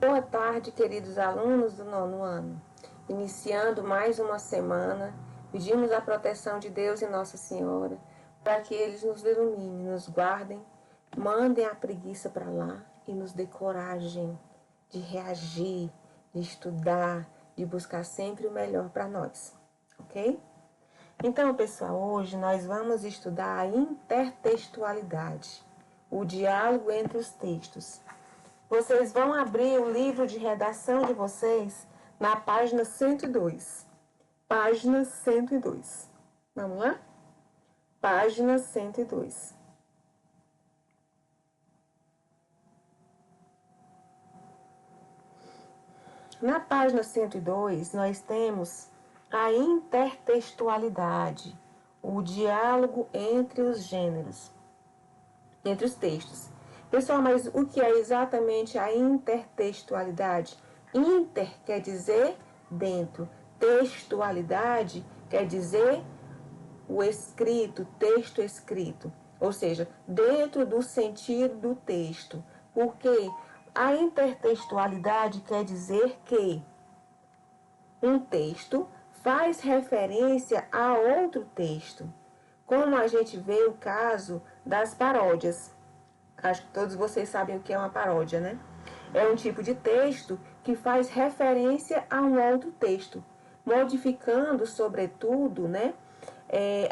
Boa tarde, queridos alunos do 9º ano. Iniciando mais uma semana, pedimos a proteção de Deus e Nossa Senhora para que eles nos iluminem, nos guardem, mandem a preguiça para lá e nos dê coragem de reagir, de estudar, de buscar sempre o melhor para nós, ok? Então, pessoal, hoje nós vamos estudar a intertextualidade, o diálogo entre os textos. Vocês vão abrir o livro de redação de vocês na página 102. Página 102. Vamos lá? Página 102. Na página 102, nós temos a intertextualidade, o diálogo entre os gêneros, entre os textos. Pessoal, mas o que é exatamente a intertextualidade? Inter quer dizer dentro, textualidade quer dizer o escrito, texto escrito, ou seja, dentro do sentido do texto. Porque a intertextualidade quer dizer que um texto faz referência a outro texto, como a gente vê o caso das paródias. Acho que todos vocês sabem o que é uma paródia, né? É um tipo de texto que faz referência a um outro texto, modificando, sobretudo, né,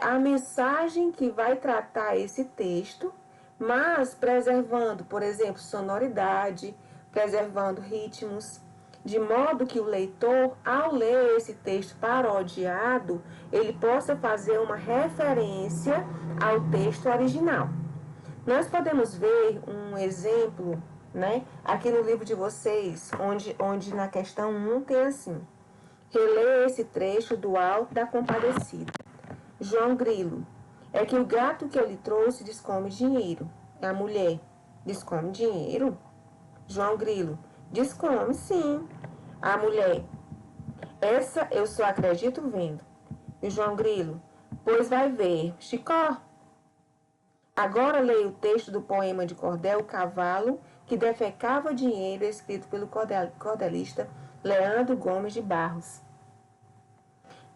a mensagem que vai tratar esse texto, mas preservando, por exemplo, sonoridade, preservando ritmos, de modo que o leitor, ao ler esse texto parodiado, ele possa fazer uma referência ao texto original. Nós podemos ver um exemplo, né, aqui no livro de vocês, onde na questão 1 tem assim: releia esse trecho do Alto da Compadecida. João Grilo: é que o gato que eu lhe trouxe descome dinheiro. A mulher: descome dinheiro? João Grilo: descome, sim. A mulher: essa eu só acredito vendo. E João Grilo: pois vai ver, Chicó. Agora leio o texto do poema de Cordel, O Cavalo que defecava dinheiro, escrito pelo cordelista Leandro Gomes de Barros,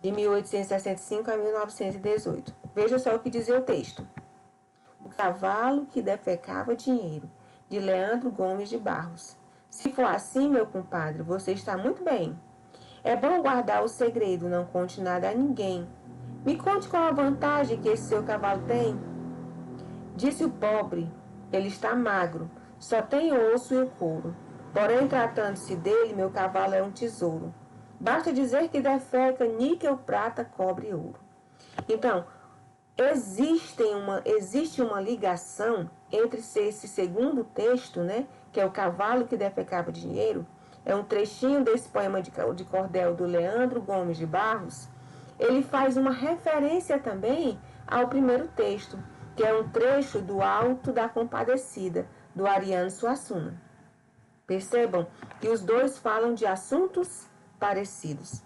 de 1865 a 1918. Veja só o que dizia o texto. O cavalo que defecava dinheiro, de Leandro Gomes de Barros. Se for assim, meu compadre, você está muito bem. É bom guardar o segredo, não conte nada a ninguém. Me conte qual a vantagem que esse seu cavalo tem. Disse o pobre: ele está magro, só tem o osso e o couro. Porém, tratando-se dele, meu cavalo é um tesouro. Basta dizer que defeca níquel, prata, cobre e ouro. Então, existe uma ligação entre esse segundo texto, né, que é o cavalo que defecava dinheiro, é um trechinho desse poema de cordel do Leandro Gomes de Barros. Ele faz uma referência também ao primeiro texto, que é um trecho do Alto da Compadecida, do Ariano Suassuna. Percebam que os dois falam de assuntos parecidos.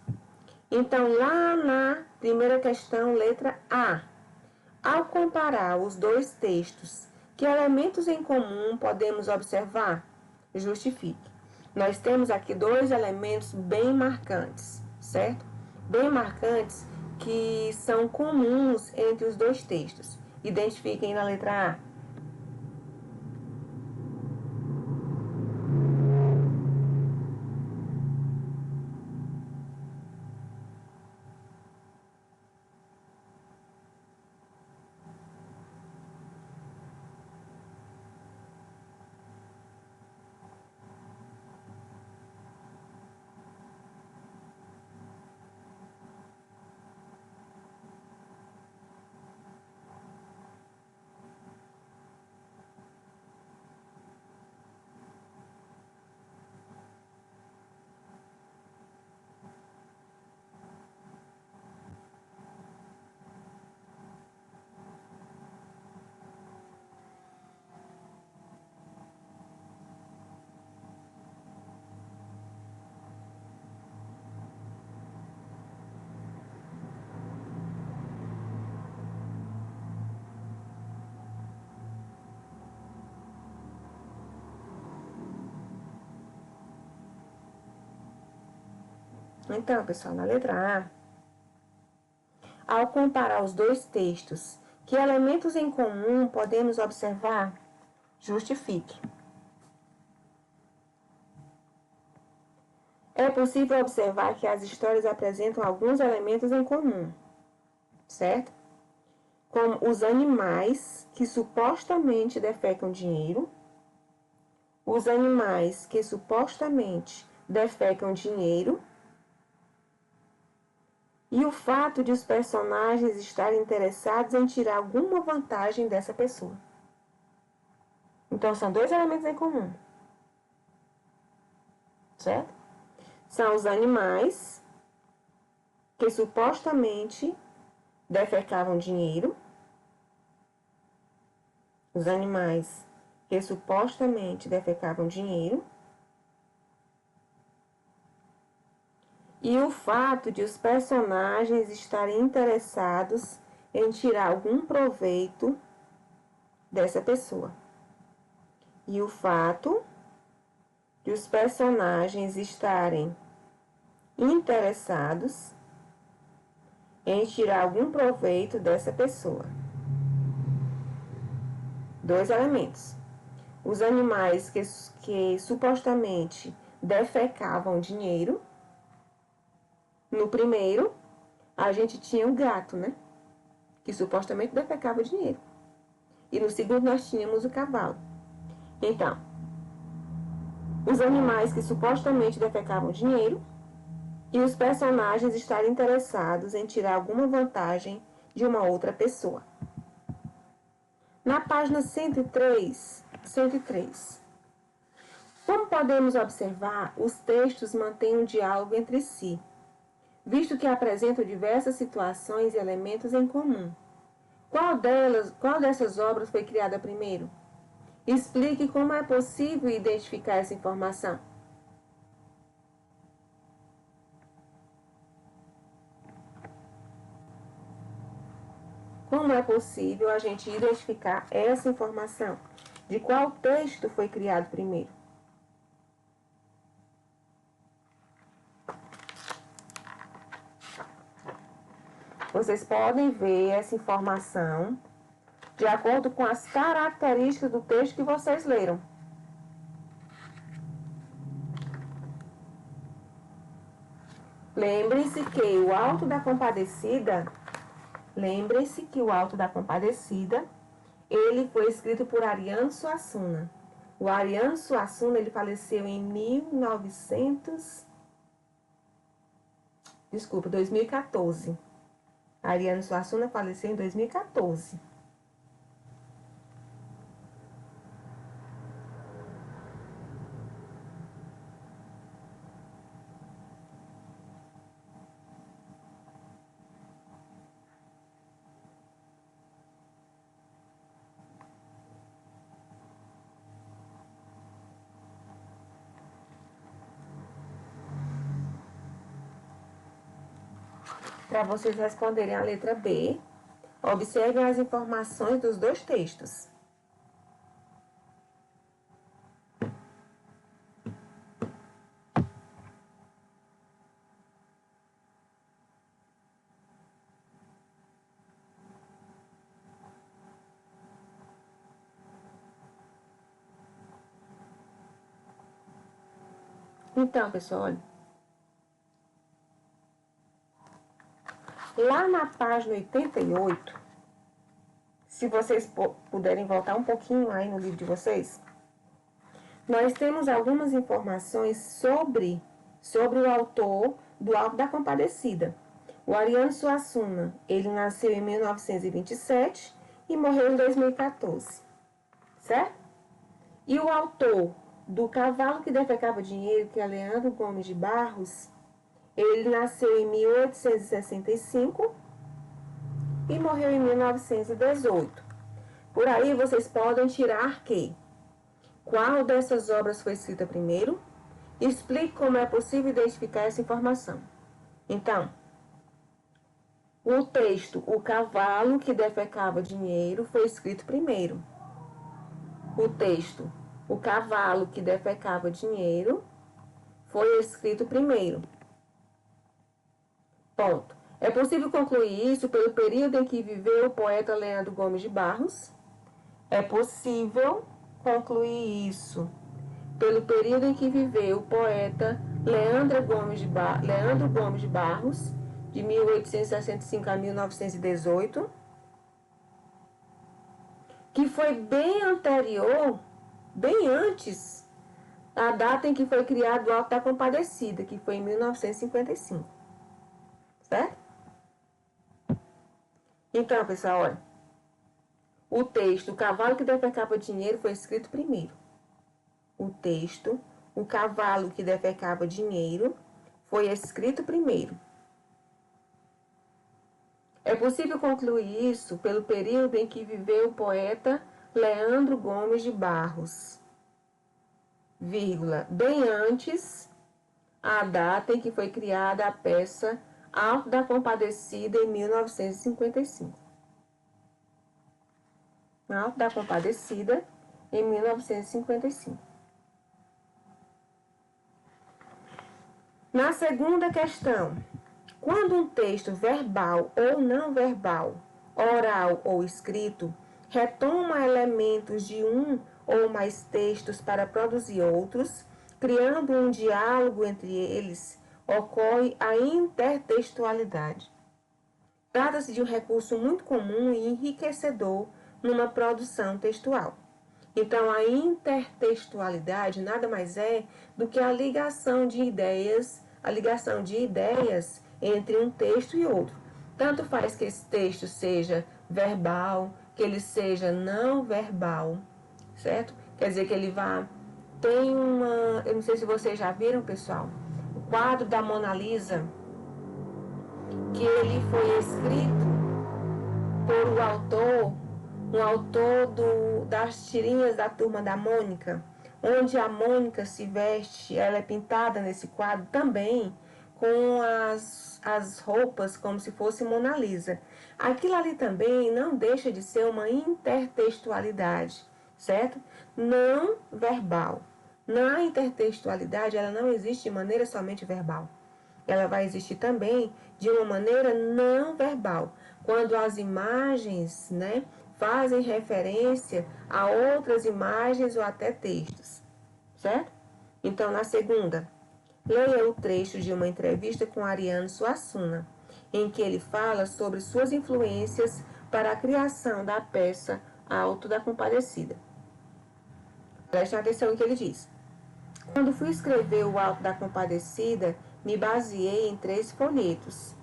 Então, lá na primeira questão, letra A, ao comparar os dois textos, que elementos em comum podemos observar? Justifique. Nós temos aqui dois elementos bem marcantes, certo? Bem marcantes que são comuns entre os dois textos. Identifiquem na letra A. Então, pessoal, na letra A, ao comparar os dois textos, que elementos em comum podemos observar? Justifique. É possível observar que as histórias apresentam alguns elementos em comum, certo? Como os animais que supostamente defecam dinheiro, os animais que supostamente defecam dinheiro e o fato de os personagens estarem interessados em tirar alguma vantagem dessa pessoa. Então, são dois elementos em comum, certo? São os animais que supostamente defecavam dinheiro, os animais que supostamente defecavam dinheiro, e o fato de os personagens estarem interessados em tirar algum proveito dessa pessoa. E o fato de os personagens estarem interessados em tirar algum proveito dessa pessoa. Dois elementos. Os animais que supostamente defecavam dinheiro. No primeiro, a gente tinha o gato, né? Que supostamente defecava dinheiro. E no segundo, nós tínhamos o cavalo. Então, os animais que supostamente defecavam dinheiro e os personagens estarem interessados em tirar alguma vantagem de uma outra pessoa. Na página 103, como podemos observar, os textos mantêm um diálogo entre si, visto que apresentam diversas situações e elementos em comum. Qual dessas obras foi criada primeiro? Explique como é possível identificar essa informação. Como é possível a gente identificar essa informação? De qual texto foi criado primeiro? Vocês podem ver essa informação de acordo com as características do texto que vocês leram. Lembrem-se que o Alto da Compadecida, ele foi escrito por Ariano Suassuna. O Ariano Suassuna, ele faleceu em 2014. Ariano Suassuna faleceu em 2014. Para vocês responderem a letra B, observem as informações dos dois textos. Então, pessoal, olha. Lá na página 88, se vocês puderem voltar um pouquinho aí no livro de vocês, nós temos algumas informações sobre o autor do Alto da Compadecida. O Ariano Suassuna, ele nasceu em 1927 e morreu em 2014, certo? E o autor do Cavalo que Defecava Dinheiro, que é Leandro Gomes de Barros, ele nasceu em 1865 e morreu em 1918. Por aí vocês podem tirar que qual dessas obras foi escrita primeiro? Explique como é possível identificar essa informação. Então, o texto O Cavalo que Defecava Dinheiro foi escrito primeiro. O texto O Cavalo que Defecava Dinheiro foi escrito primeiro. Ponto. É possível concluir isso pelo período em que viveu o poeta Leandro Gomes de Barros. É possível concluir isso pelo período em que viveu o poeta Leandro Gomes de Barros, de 1865 a 1918, que foi bem anterior, bem antes da data em que foi criado o Alto da Compadecida, que foi em 1955. Certo? Então, pessoal, olha, o texto O Cavalo que Defecava Dinheiro foi escrito primeiro. O texto O Cavalo que Defecava Dinheiro foi escrito primeiro. É possível concluir isso pelo período em que viveu o poeta Leandro Gomes de Barros, vírgula, bem antes a data em que foi criada a peça Alto da Compadecida em 1955. Alto da Compadecida em 1955. Na segunda questão, quando um texto verbal ou não verbal, oral ou escrito, retoma elementos de um ou mais textos para produzir outros, criando um diálogo entre eles, ocorre a intertextualidade. Trata-se de um recurso muito comum e enriquecedor numa produção textual. Então, a intertextualidade nada mais é do que a ligação de ideias entre um texto e outro. Tanto faz que esse texto seja verbal, que ele seja não verbal, certo? Quer dizer que ele vá... Tem uma... Eu não sei se vocês já viram, pessoal, o quadro da Mona Lisa, que ele foi escrito por um autor das tirinhas da Turma da Mônica, onde a Mônica se veste, ela é pintada nesse quadro também com as roupas como se fosse Mona Lisa. Aquilo ali também não deixa de ser uma intertextualidade, certo? Não verbal. Na intertextualidade, ela não existe de maneira somente verbal. Ela vai existir também de uma maneira não verbal, quando as imagens, né, fazem referência a outras imagens ou até textos, certo? Então, na segunda, leia o trecho de uma entrevista com Ariano Suassuna, em que ele fala sobre suas influências para a criação da peça Alto da Compadecida. Prestem atenção no que ele diz. Quando fui escrever o Alto da Compadecida, me baseei em 3 folhetos.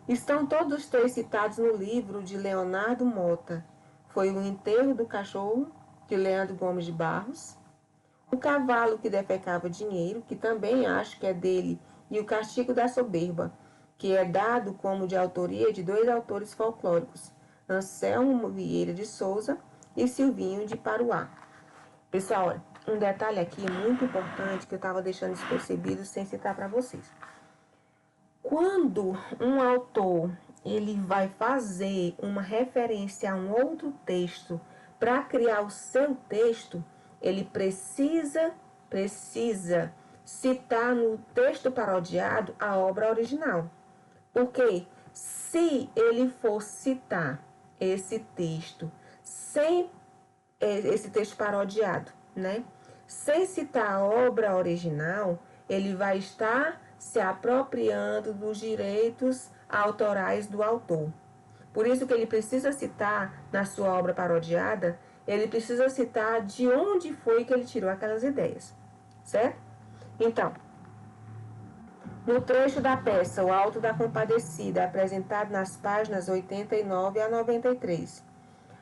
Estão todos os 3 citados no livro de Leonardo Mota. Foi O Enterro do Cachorro, de Leandro Gomes de Barros, O Cavalo que Defecava Dinheiro, que também acho que é dele, e O Castigo da Soberba, que é dado como de autoria de 2 autores folclóricos, Anselmo Vieira de Souza e Silvinho de Paruá. Pessoal, um detalhe aqui muito importante que eu estava deixando despercebido sem citar para vocês. Quando um autor ele vai fazer uma referência a um outro texto para criar o seu texto, ele precisa citar no texto parodiado a obra original. Porque se ele for citar esse texto sem esse texto parodiado, né? Sem citar a obra original, ele vai estar se apropriando dos direitos autorais do autor. Por isso que ele precisa citar na sua obra parodiada, ele precisa citar de onde foi que ele tirou aquelas ideias, certo? Então, no trecho da peça O Alto da Compadecida, apresentado nas páginas 89 a 93,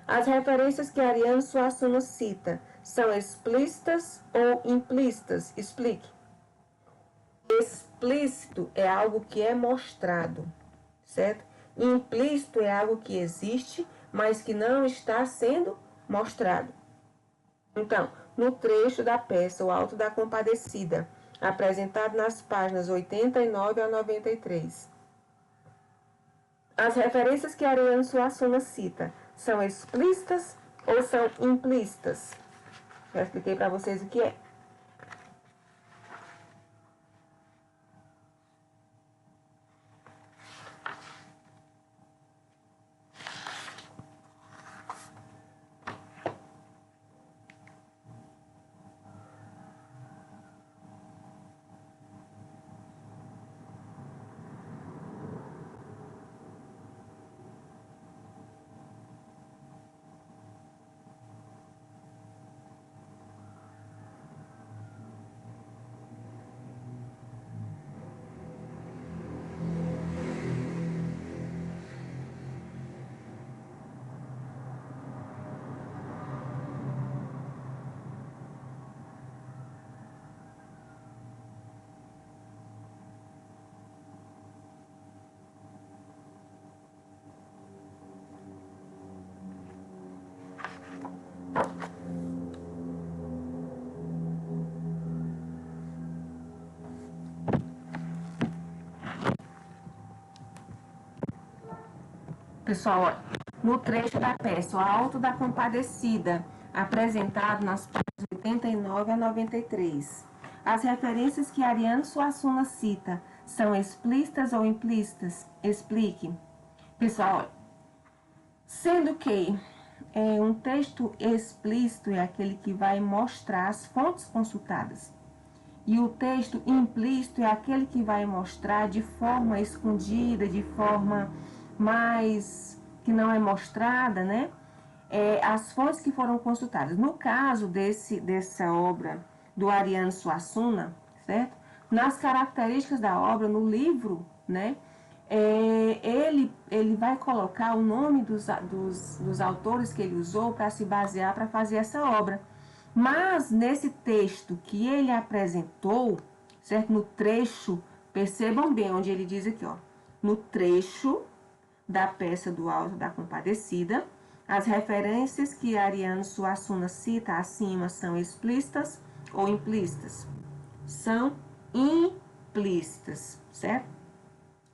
as referências que Ariano Suassuna cita são explícitas ou implícitas? Explique. Explícito é algo que é mostrado, certo? Implícito é algo que existe, mas que não está sendo mostrado. Então, no trecho da peça O Alto da Compadecida, apresentado nas páginas 89 a 93, as referências que Ariano Suassuna cita são explícitas ou são implícitas? Já expliquei para vocês o que é. Pessoal, olha, no trecho da peça O Alto da Compadecida, apresentado nas páginas 89 a 93, as referências que Ariano Suassuna cita são explícitas ou implícitas? Explique. Pessoal, olha, sendo que um texto explícito é aquele que vai mostrar as fontes consultadas. E o texto implícito é aquele que vai mostrar de forma escondida, de forma mais que não é mostrada, né? As fontes que foram consultadas. No caso dessa obra do Ariano Suassuna, certo? Nas características da obra, no livro, né? Ele vai colocar o nome dos autores que ele usou para se basear para fazer essa obra. Mas nesse texto que ele apresentou, certo? No trecho, percebam bem onde ele diz aqui, ó. No trecho da peça do Alto da Compadecida, as referências que Ariano Suassuna cita acima são explícitas ou implícitas? São implícitas, certo?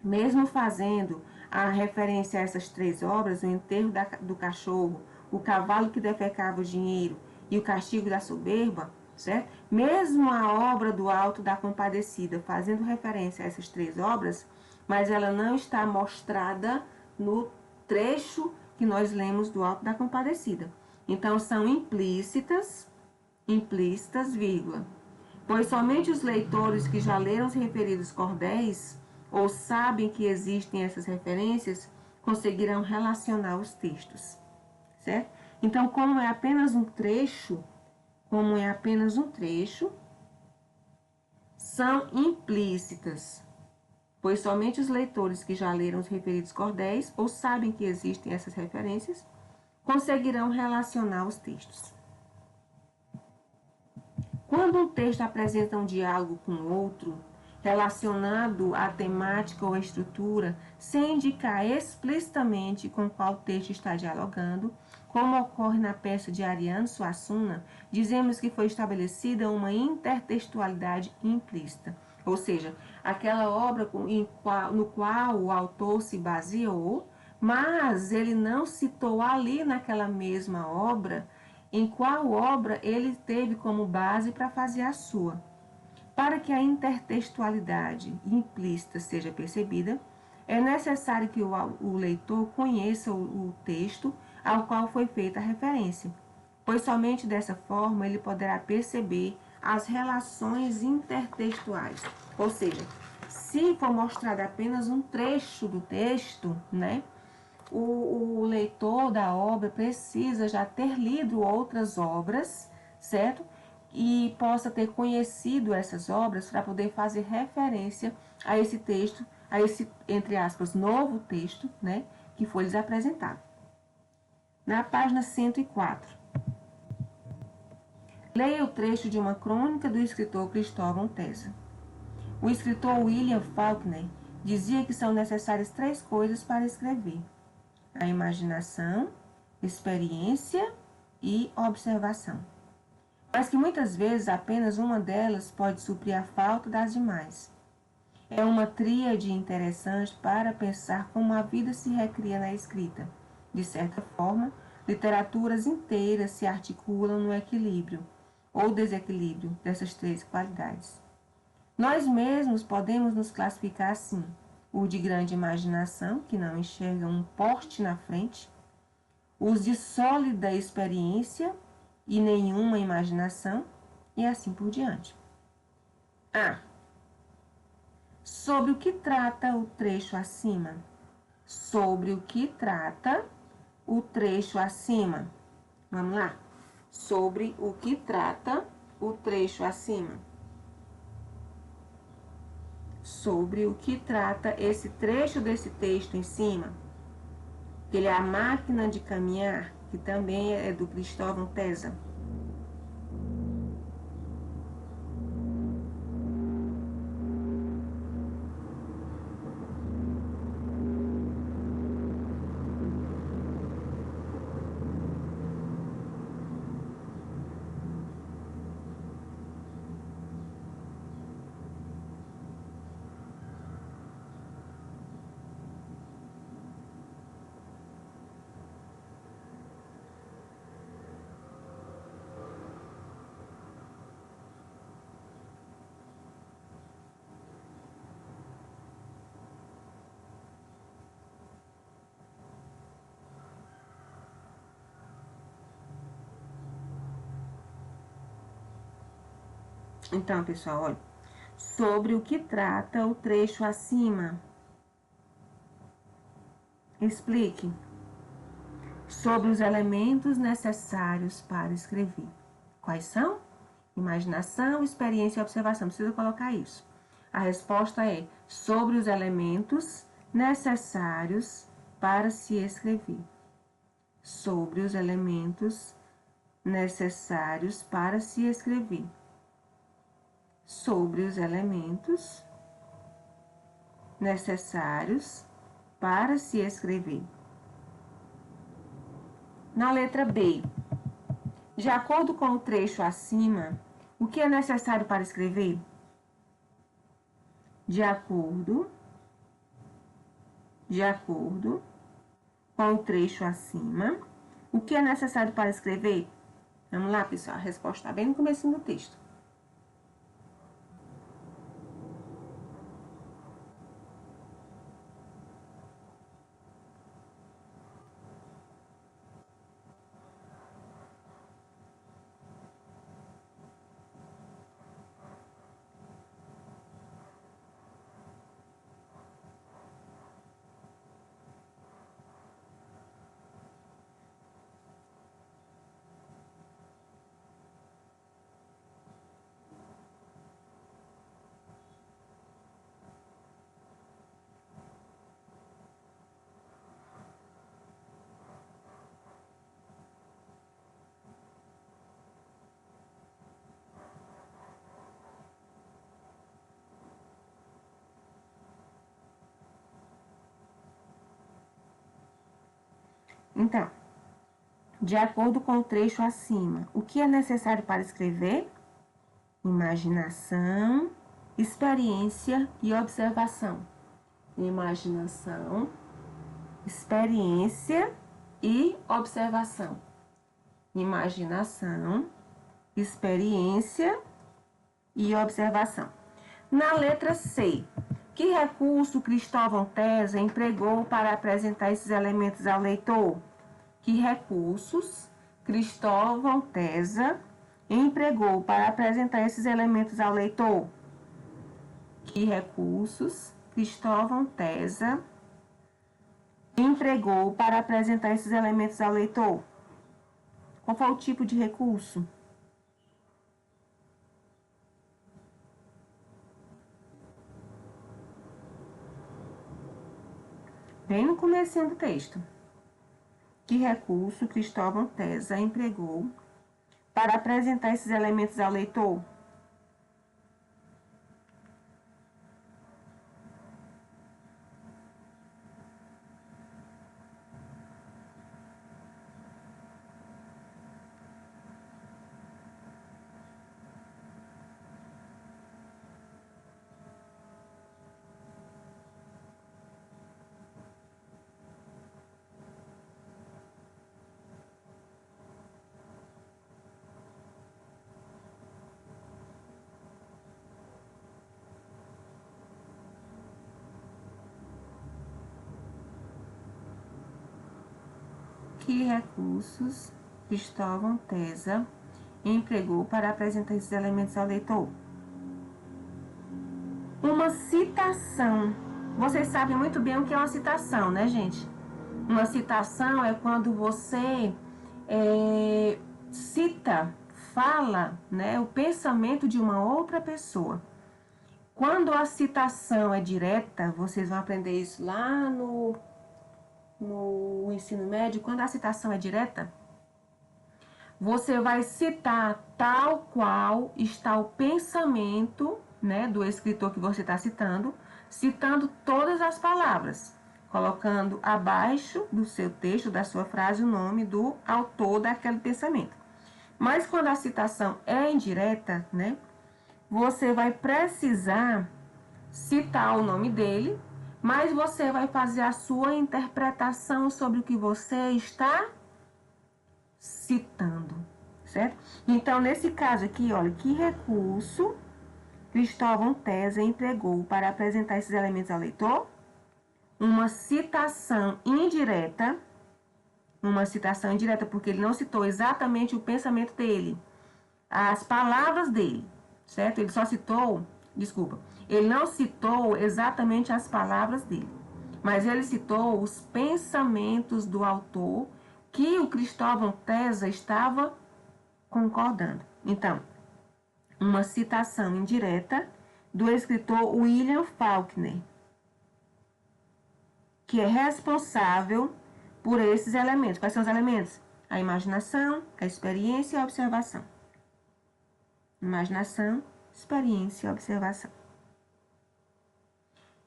Mesmo fazendo a referência a essas três obras, o enterro do cachorro, o cavalo que defecava o dinheiro e o castigo da soberba, certo? Mesmo a obra do Alto da Compadecida fazendo referência a essas três obras, mas ela não está mostrada no trecho que nós lemos do Alto da Compadecida. Então, são implícitas, vírgula, pois somente os leitores que já leram os referidos cordéis ou sabem que existem essas referências conseguirão relacionar os textos, certo? Então, como é apenas um trecho, são implícitas, pois somente os leitores que já leram os referidos cordéis ou sabem que existem essas referências conseguirão relacionar os textos. Quando um texto apresenta um diálogo com outro, relacionado à temática ou à estrutura, sem indicar explicitamente com qual texto está dialogando, como ocorre na peça de Ariano Suassuna, dizemos que foi estabelecida uma intertextualidade implícita, ou seja, aquela obra no qual o autor se baseou, mas ele não citou ali naquela mesma obra em qual obra ele teve como base para fazer a sua. Para que a intertextualidade implícita seja percebida, é necessário que o leitor conheça o texto ao qual foi feita a referência, pois somente dessa forma ele poderá perceber as relações intertextuais. Ou seja, se for mostrado apenas um trecho do texto, né, o leitor da obra precisa já ter lido outras obras, certo? E possa ter conhecido essas obras para poder fazer referência a esse texto, a esse, entre aspas, novo texto, né, que foi lhes apresentado. Na página 104. Leia o trecho de uma crônica do escritor Cristóvão Tessa. O escritor William Faulkner dizia que são necessárias 3 coisas para escrever: a imaginação, experiência e observação. Mas que muitas vezes apenas uma delas pode suprir a falta das demais. É uma tríade interessante para pensar como a vida se recria na escrita. De certa forma, literaturas inteiras se articulam no equilíbrio ou desequilíbrio dessas 3 qualidades. Nós mesmos podemos nos classificar assim: os de grande imaginação, que não enxergam um poste na frente, os de sólida experiência e nenhuma imaginação, e assim por diante. Sobre o que trata o trecho acima? Sobre o que trata o trecho acima? Vamos lá? Sobre o que trata o trecho acima? Sobre o que trata esse trecho desse texto em cima? Ele é A Máquina de Caminhar, que também é do Cristóvão Tessa. Então, pessoal, olha, sobre o que trata o trecho acima. Explique. Sobre os elementos necessários para escrever. Quais são? Imaginação, experiência e observação. Não precisa colocar isso. A resposta é sobre os elementos necessários para se escrever. Sobre os elementos necessários para se escrever. Sobre os elementos necessários para se escrever. Na letra B, de acordo com o trecho acima, o que é necessário para escrever? De acordo com o trecho acima, o que é necessário para escrever? Vamos lá, pessoal, a resposta está bem no começo do texto. Então, de acordo com o trecho acima, o que é necessário para escrever? Imaginação, experiência e observação. Imaginação, experiência e observação. Imaginação, experiência e observação. Na letra C, que recurso Cristóvão Tesa empregou para apresentar esses elementos ao leitor? Que recursos Cristóvão Tesa empregou para apresentar esses elementos ao leitor? Que recursos Cristóvão Tesa empregou para apresentar esses elementos ao leitor? Qual foi o tipo de recurso? Bem no comecinho do texto. Que recurso Cristóvão Tesa empregou para apresentar esses elementos ao leitor? Que recursos Cristóvão Tesa empregou para apresentar esses elementos ao leitor? Uma citação. Vocês sabem muito bem o que é uma citação, né, gente? Uma citação é quando você cita, fala, né, o pensamento de uma outra pessoa. Quando a citação é direta, vocês vão aprender isso lá no ensino médio. Quando a citação é direta, você vai citar tal qual está o pensamento, né, do escritor que você está citando, citando todas as palavras, colocando abaixo do seu texto, da sua frase, o nome do autor daquele pensamento. Mas quando a citação é indireta, né, você vai precisar citar o nome dele, mas você vai fazer a sua interpretação sobre o que você está citando, certo? Então, nesse caso aqui, olha, que recurso Cristóvão Tesa empregou para apresentar esses elementos ao leitor? Uma citação indireta, porque ele não citou exatamente o pensamento dele, as palavras dele, certo? Ele só citou, desculpa, ele não citou exatamente as palavras dele, mas ele citou os pensamentos do autor que o Cristóvão Tesa estava concordando. Então, uma citação indireta do escritor William Faulkner, que é responsável por esses elementos. Quais são os elementos? A imaginação, a experiência e a observação. Imaginação, experiência e observação.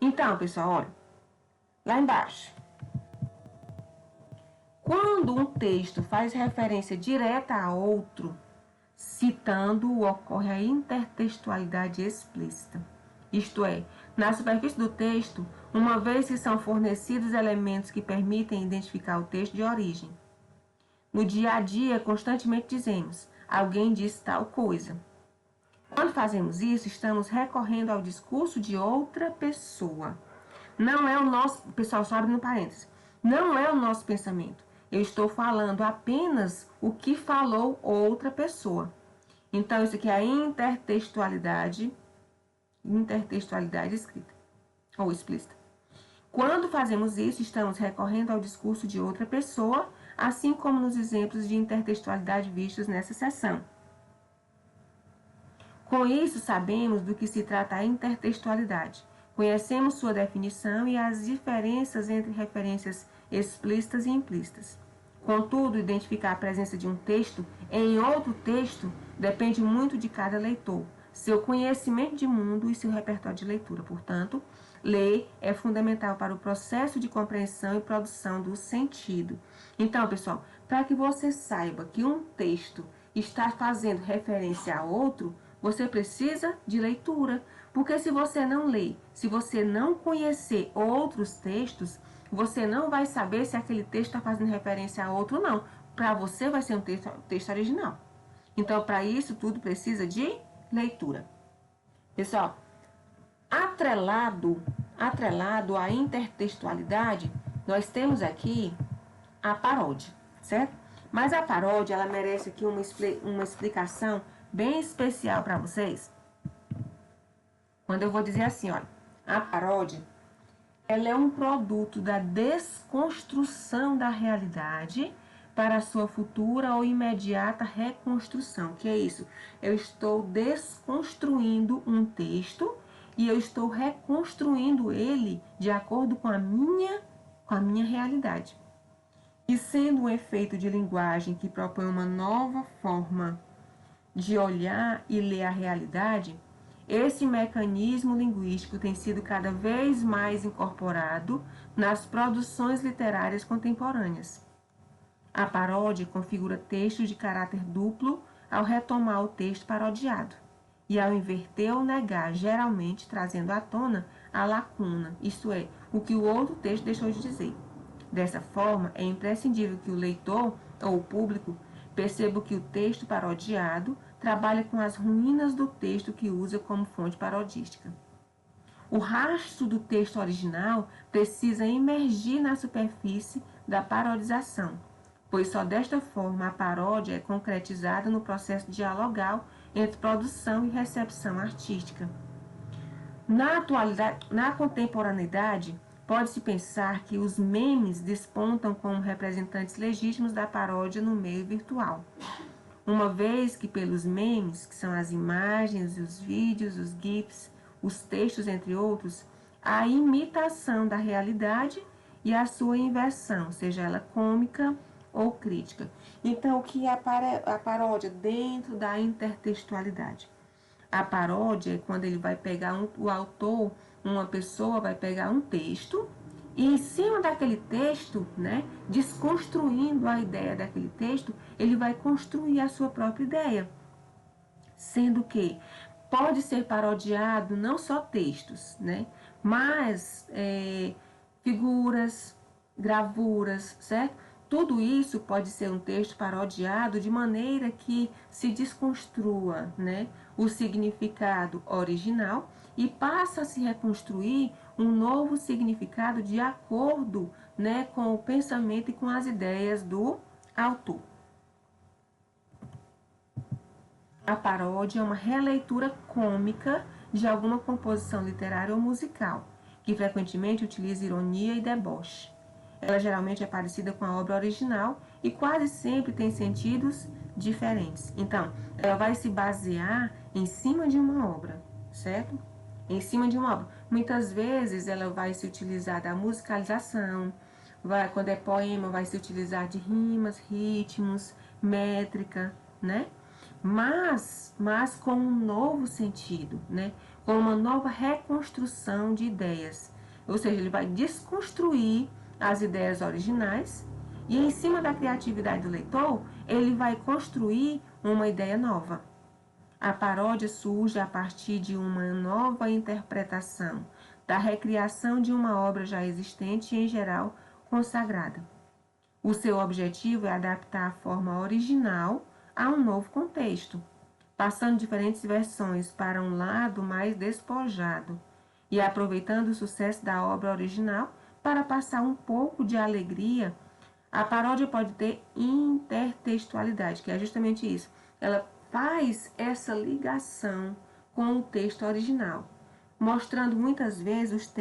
Então, pessoal, olha, lá embaixo. Quando um texto faz referência direta a outro, citando-o, ocorre a intertextualidade explícita. Isto é, na superfície do texto, uma vez que são fornecidos elementos que permitem identificar o texto de origem. No dia a dia, constantemente dizemos, alguém disse tal coisa. Quando fazemos isso, estamos recorrendo ao discurso de outra pessoa. Não é o nosso... Pessoal, só abrindo parênteses. Não é o nosso pensamento. Eu estou falando apenas o que falou outra pessoa. Então, isso aqui é a intertextualidade escrita ou explícita. Quando fazemos isso, estamos recorrendo ao discurso de outra pessoa, assim como nos exemplos de intertextualidade vistos nessa seção. Com isso, sabemos do que se trata a intertextualidade. Conhecemos sua definição e as diferenças entre referências explícitas e implícitas. Contudo, identificar a presença de um texto em outro texto depende muito de cada leitor, seu conhecimento de mundo e seu repertório de leitura. Portanto, ler é fundamental para o processo de compreensão e produção do sentido. Então, pessoal, para que você saiba que um texto está fazendo referência a outro, você precisa de leitura. Porque se você não ler, se você não conhecer outros textos, você não vai saber se aquele texto está fazendo referência a outro ou não. Para você vai ser um texto original. Então, para isso, tudo precisa de leitura. Pessoal, atrelado à intertextualidade, nós temos aqui a paródia, certo? Mas a paródia, ela merece aqui uma explicação bem especial para vocês. Quando eu vou dizer assim, olha, a paródia, ela é um produto da desconstrução da realidade para a sua futura ou imediata reconstrução. Que é isso? Eu estou desconstruindo um texto e eu estou reconstruindo ele de acordo com a minha realidade. E sendo um efeito de linguagem que propõe uma nova forma de olhar e ler a realidade, esse mecanismo linguístico tem sido cada vez mais incorporado nas produções literárias contemporâneas. A paródia configura textos de caráter duplo ao retomar o texto parodiado e ao inverter ou negar, geralmente trazendo à tona a lacuna, isto é, o que o outro texto deixou de dizer. Dessa forma, é imprescindível que o leitor ou o público perceba que o texto parodiado trabalha com as ruínas do texto que usa como fonte parodística. O rastro do texto original precisa emergir na superfície da parodização, pois só desta forma a paródia é concretizada no processo dialogal entre produção e recepção artística. Na contemporaneidade, pode-se pensar que os memes despontam como representantes legítimos da paródia no meio virtual. Uma vez que pelos memes, que são as imagens, os vídeos, os GIFs, os textos, entre outros, a imitação da realidade e a sua inversão, seja ela cômica ou crítica. Então, o que é a paródia dentro da intertextualidade? A paródia é quando ele vai pegar o autor, uma pessoa vai pegar um texto e em cima daquele texto, né, desconstruindo a ideia daquele texto, ele vai construir a sua própria ideia. Sendo que pode ser parodiado não só textos, né, mas figuras, gravuras, certo? Tudo isso pode ser um texto parodiado de maneira que se desconstrua, né, o significado original e passa a se reconstruir um novo significado de acordo, né, com o pensamento e com as ideias do autor. A paródia é uma releitura cômica de alguma composição literária ou musical, que frequentemente utiliza ironia e deboche. Ela geralmente é parecida com a obra original e quase sempre tem sentidos diferentes. Então, ela vai se basear em cima de uma obra, certo? Em cima de uma obra. Muitas vezes ela vai se utilizar da musicalização, quando é poema, vai se utilizar de rimas, ritmos, métrica, né? Mas com um novo sentido, né? Com uma nova reconstrução de ideias. Ou seja, ele vai desconstruir as ideias originais e em cima da criatividade do leitor, ele vai construir uma ideia nova. A paródia surge a partir de uma nova interpretação, da recriação de uma obra já existente e, em geral, consagrada. O seu objetivo é adaptar a forma original a um novo contexto, passando diferentes versões para um lado mais despojado e aproveitando o sucesso da obra original para passar um pouco de alegria. A paródia pode ter intertextualidade, que é justamente isso. Ela faz essa ligação com o texto original, mostrando muitas vezes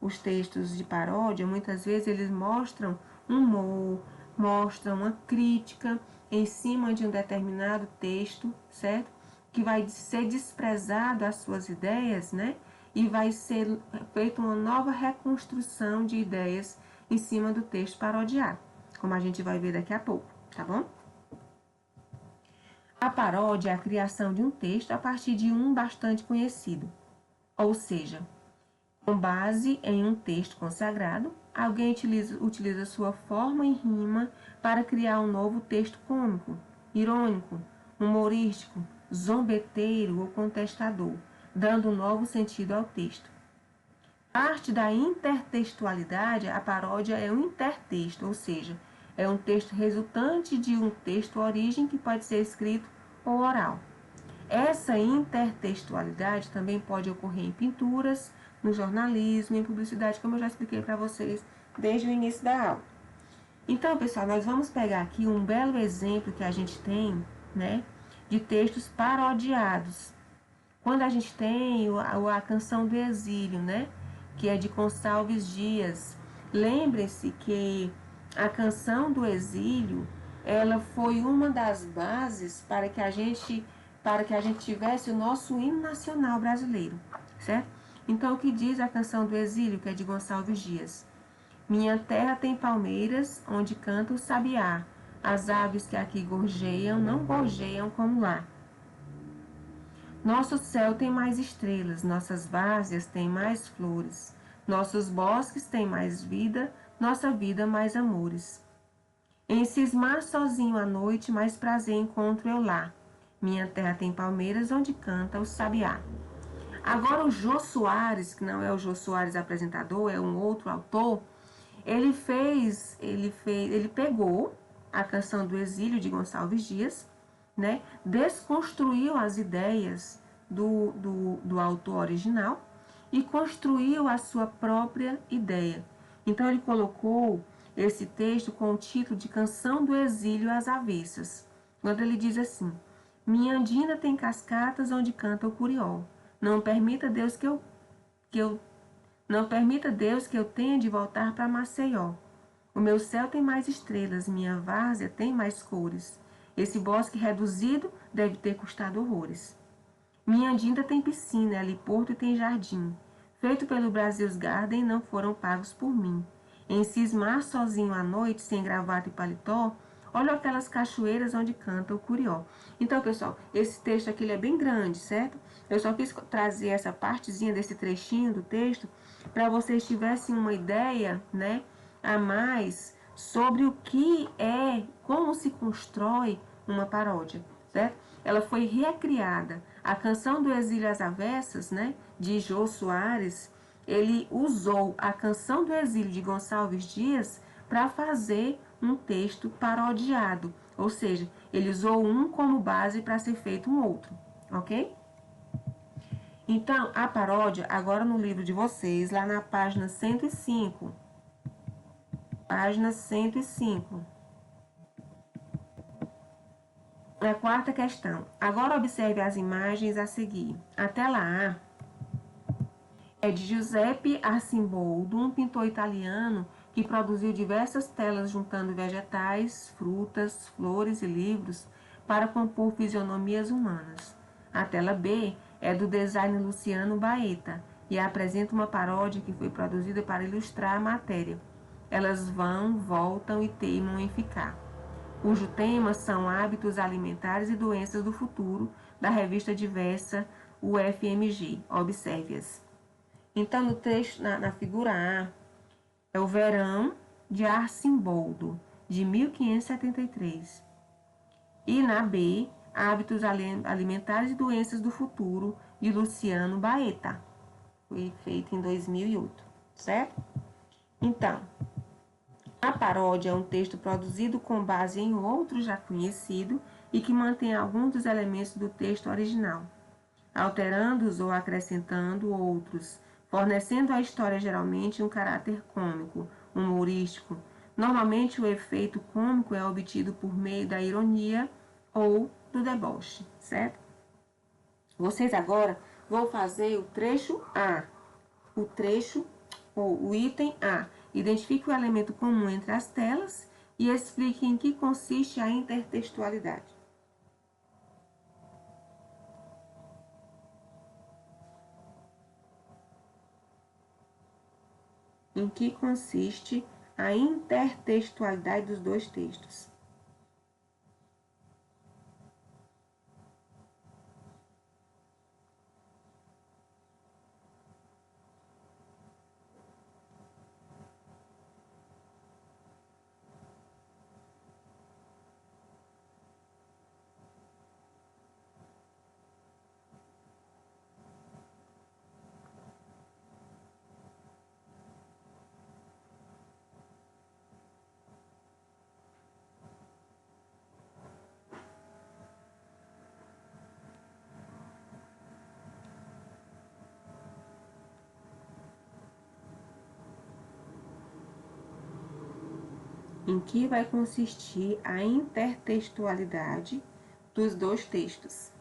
os textos de paródia, muitas vezes eles mostram humor, mostram uma crítica em cima de um determinado texto, certo? Que vai ser desprezado as suas ideias, né? E vai ser feita uma nova reconstrução de ideias em cima do texto parodiado, como a gente vai ver daqui a pouco, tá bom? A paródia é a criação de um texto a partir de um bastante conhecido, ou seja, com base em um texto consagrado, alguém utiliza sua forma e rima para criar um novo texto cômico, irônico, humorístico, zombeteiro ou contestador, dando um novo sentido ao texto. Parte da intertextualidade, a paródia é um intertexto, ou seja, é um texto resultante de um texto origem que pode ser escrito ou oral. Essa intertextualidade também pode ocorrer em pinturas, no jornalismo, em publicidade, como eu já expliquei para vocês desde o início da aula. Então, pessoal, nós vamos pegar aqui um belo exemplo que a gente tem, né, de textos parodiados. Quando a gente tem a Canção do Exílio, né, que é de Gonçalves Dias. Lembre-se que a Canção do Exílio, ela foi uma das bases para que a gente tivesse o nosso hino nacional brasileiro, certo? Então, o que diz a Canção do Exílio, que é de Gonçalves Dias? Minha terra tem palmeiras, onde canta o sabiá. As aves que aqui gorjeiam, não gorjeiam como lá. Nosso céu tem mais estrelas, nossas várzeas têm mais flores, nossos bosques têm mais vida, nossa vida mais amores. Em cismar sozinho à noite, mais prazer encontro eu lá. Minha terra tem palmeiras, onde canta o sabiá. Agora o Jô Soares, que não é o Jô Soares apresentador, é um outro autor, ele pegou a Canção do Exílio de Gonçalves Dias, né, desconstruiu as ideias do autor original e construiu a sua própria ideia. Então ele colocou esse texto com o título de Canção do Exílio às Avessas, quando ele diz assim: minha andina tem cascatas onde canta o curió. Não permita Deus que eu tenha de voltar para Maceió. O meu céu tem mais estrelas, minha várzea tem mais cores. Esse bosque reduzido deve ter custado horrores. Minha Andinda tem piscina, heliporto e tem jardim. Feito pelo Brasil's Garden, não foram pagos por mim. Em cismar sozinho à noite, sem gravata e paletó, olha aquelas cachoeiras onde canta o curió. Então, pessoal, esse texto aqui ele é bem grande, certo? Eu só quis trazer essa partezinha desse trechinho do texto para vocês tivessem uma ideia, né, a mais sobre o que é, como se constrói uma paródia, certo? Ela foi recriada. A Canção do Exílio às Avessas, né, de Jô Soares, ele usou a Canção do Exílio de Gonçalves Dias para fazer um texto parodiado, ou seja, ele usou um como base para ser feito um outro, ok? Então, a paródia, agora no livro de vocês, lá na página 105, página 105. A quarta questão. Agora observe as imagens a seguir. A tela A é de Giuseppe Arcimboldo, um pintor italiano que produziu diversas telas juntando vegetais, frutas, flores e livros para compor fisionomias humanas. A tela B é do designer Luciano Baeta e apresenta uma paródia que foi produzida para ilustrar a matéria. Elas vão, voltam e teimam em ficar, cujo tema são hábitos alimentares e doenças do futuro, da revista diversa UFMG. Observe-as. Então, no texto, na figura A, é o Verão de Arcimboldo, de 1573. E na B, Hábitos Alimentares e Doenças do Futuro, de Luciano Baeta. Foi feito em 2008, certo? Então, a paródia é um texto produzido com base em outro já conhecido e que mantém alguns dos elementos do texto original, alterando-os ou acrescentando outros, fornecendo à história geralmente um caráter cômico, humorístico. Normalmente o efeito cômico é obtido por meio da ironia ou do deboche, certo? Vocês agora vão fazer o trecho A, o item A. Identifique o elemento comum entre as telas e explique em que consiste a intertextualidade. Em que consiste a intertextualidade dos dois textos? Em que vai consistir a intertextualidade dos dois textos?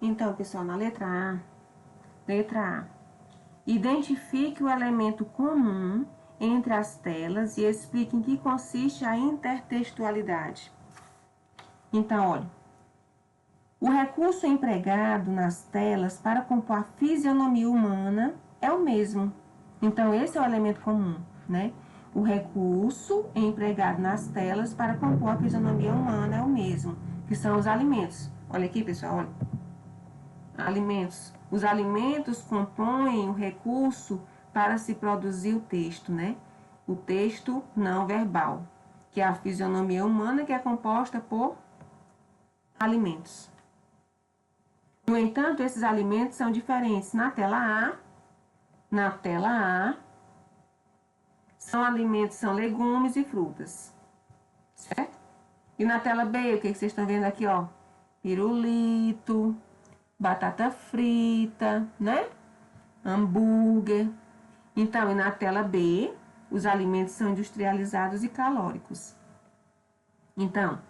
Então, pessoal, na letra A, identifique o elemento comum entre as telas e explique em que consiste a intertextualidade. Então, olha, o recurso empregado nas telas para compor a fisionomia humana é o mesmo. Então, esse é o elemento comum, né? O recurso empregado nas telas para compor a fisionomia humana é o mesmo, que são os alimentos. Olha aqui, pessoal, olha. Alimentos. Os alimentos compõem o recurso para se produzir o texto, né? O texto não verbal, que é a fisionomia humana, que é composta por alimentos. No entanto, esses alimentos são diferentes. Na tela A, são alimentos, são legumes e frutas, certo? E na tela B, o que vocês estão vendo aqui, ó? Pirulito, batata frita, né? Hambúrguer. Então, e na tela B, os alimentos são industrializados e calóricos. Então,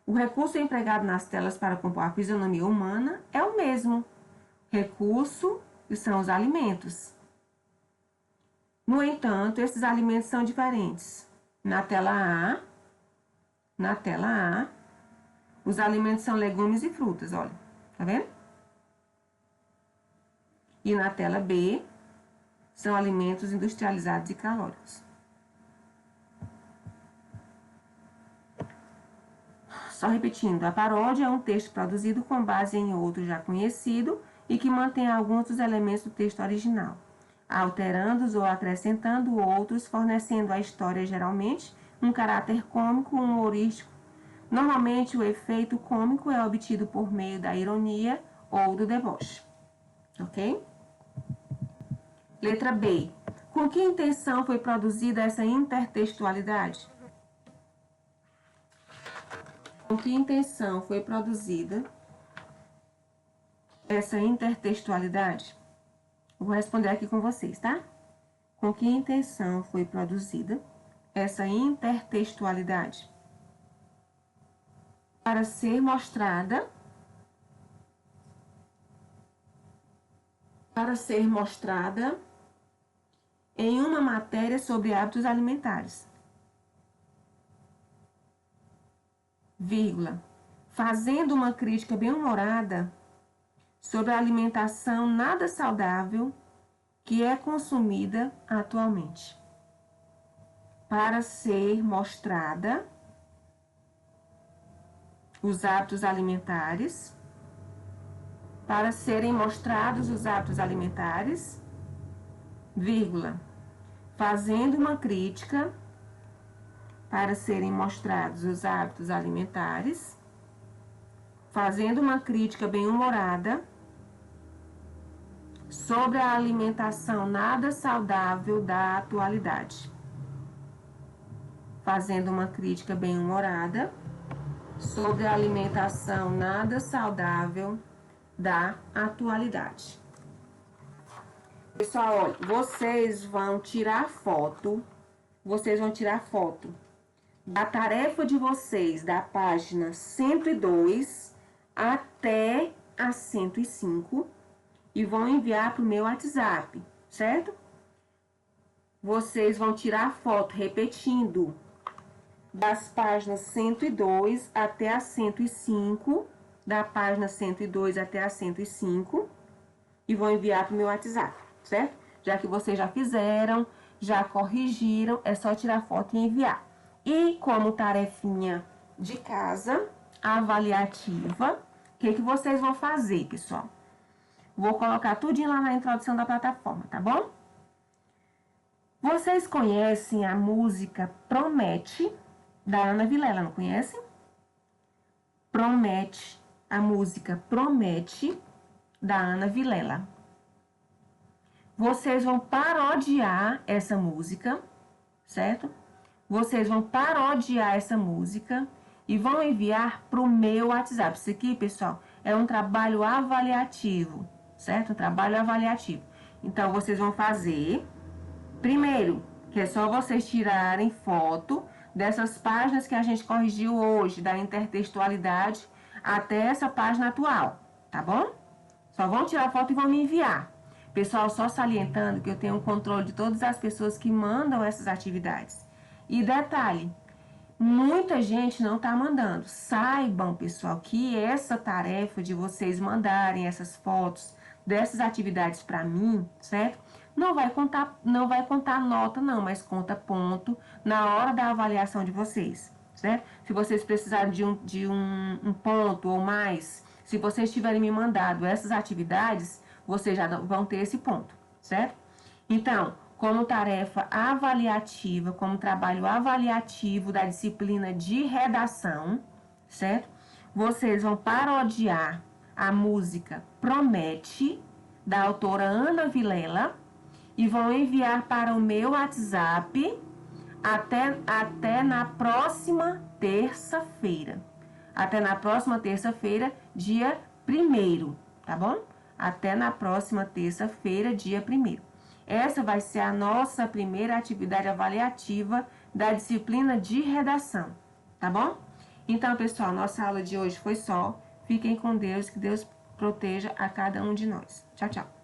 o recurso empregado nas telas para compor a fisionomia humana é o mesmo. Recurso, que são os alimentos. No entanto, esses alimentos são diferentes. Na tela A, os alimentos são legumes e frutas, olha, tá vendo? E na tela B, são alimentos industrializados e calóricos. Só repetindo, a paródia é um texto produzido com base em outro já conhecido e que mantém alguns dos elementos do texto original, alterando-os ou acrescentando outros, fornecendo à história, geralmente, um caráter cômico, humorístico. Normalmente, o efeito cômico é obtido por meio da ironia ou do deboche. Ok? Letra B. Com que intenção foi produzida essa intertextualidade? Com que intenção foi produzida essa intertextualidade? Vou responder aqui com vocês, tá? Com que intenção foi produzida essa intertextualidade? Para ser mostrada em uma matéria sobre hábitos alimentares. Vírgula, fazendo uma crítica bem-humorada sobre a alimentação nada saudável que é consumida atualmente. Para ser mostrada os hábitos alimentares, para serem mostrados os hábitos alimentares, vírgula, fazendo uma crítica para serem mostrados os hábitos alimentares, fazendo uma crítica bem-humorada sobre a alimentação nada saudável da atualidade. Fazendo uma crítica bem-humorada sobre a alimentação nada saudável da atualidade. Pessoal, olha, vocês vão tirar foto da tarefa de vocês, da página 102 até a 105 e vão enviar para o meu WhatsApp, certo? Vocês vão tirar foto repetindo das páginas 102 até a 105, da página 102 até a 105 e vão enviar para o meu WhatsApp, certo? Já que vocês já fizeram, já corrigiram, é só tirar foto e enviar. E como tarefinha de casa, avaliativa, o que vocês vão fazer, pessoal? Vou colocar tudinho lá na introdução da plataforma, tá bom? Vocês conhecem a música Promete, da Ana Vilela, não conhecem? Promete, a música Promete, da Ana Vilela. Vocês vão parodiar essa música, certo? Vocês vão parodiar essa música e vão enviar para o meu WhatsApp. Isso aqui, pessoal, é um trabalho avaliativo, certo? Um trabalho avaliativo. Então, vocês vão fazer, primeiro, que é só vocês tirarem foto dessas páginas que a gente corrigiu hoje, da intertextualidade, até essa página atual, tá bom? Só vão tirar foto e vão me enviar. Pessoal, só salientando que eu tenho um controle de todas as pessoas que mandam essas atividades. E detalhe, muita gente não está mandando. Saibam, pessoal, que essa tarefa de vocês mandarem essas fotos dessas atividades para mim, certo? Não vai contar nota não, mas conta ponto na hora da avaliação de vocês, certo? Se vocês precisarem de um ponto ou mais, se vocês tiverem me mandado essas atividades, vocês já vão ter esse ponto, certo? Então, como tarefa avaliativa, como trabalho avaliativo da disciplina de redação, certo? Vocês vão parodiar a música Promete, da autora Ana Vilela, e vão enviar para o meu WhatsApp até na próxima terça-feira. Até na próxima terça-feira, dia 1º, tá bom? Até na próxima terça-feira, dia 1º. Essa vai ser a nossa primeira atividade avaliativa da disciplina de redação, tá bom? Então, pessoal, nossa aula de hoje foi só. Fiquem com Deus, que Deus proteja a cada um de nós. Tchau, tchau.